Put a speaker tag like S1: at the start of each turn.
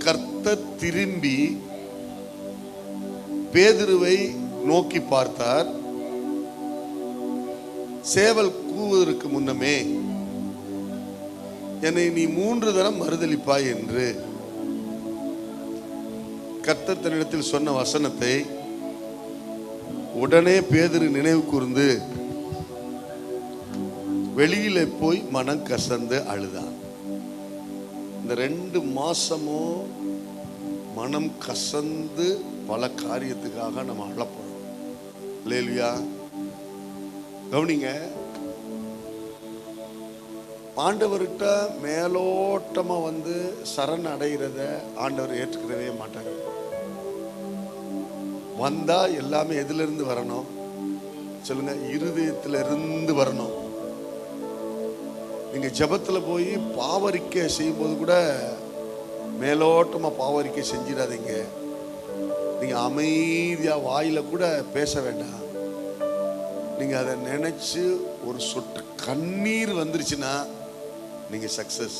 S1: கர்த்தர் திரும்பி பேதுருவை நோக்கி பார்த்தார். சேவல் கூவதற்கு முன்னமே என்னை நீ 3 தரம் மறுதலிப்பாய் என்று கர்த்தர் தன்னிடத்தில் சொன்ன வசனத்தை உடனே பேதுரு நினைவு கூர்ந்து வெளியில போய் மனம் கசந்து அழுதான். இந்த 2 மாசமும் மனம் கசந்து பல காரியத்துக்காக நம்ம அழப்போம். அல்லேலூயா. கவனிங்க, ஆண்டவர்கிட்ட மேலோட்டமா சரண் அடைகிறத ஆண்டவர் ஏற்றுக்கிறவே மாட்டாங்க. வந்தா எல்லாமே எதுல இருந்து வரணும் சொல்லுங்க? இருதயத்துல இருந்து வரணும். நீங்க ஜெபத்துல போய் பாவரிக்கை செய்யும் போது கூட மேலோட்டமா பாவரிக்கை செஞ்சிடாதீங்க. நீங்க அமைதியா வாயில கூட பேச வேண்டாம். நீங்க அதை நினைச்சு ஒரு சொட்டு கண்ணீர் வந்துருச்சுன்னா நீங்க சக்சஸ்.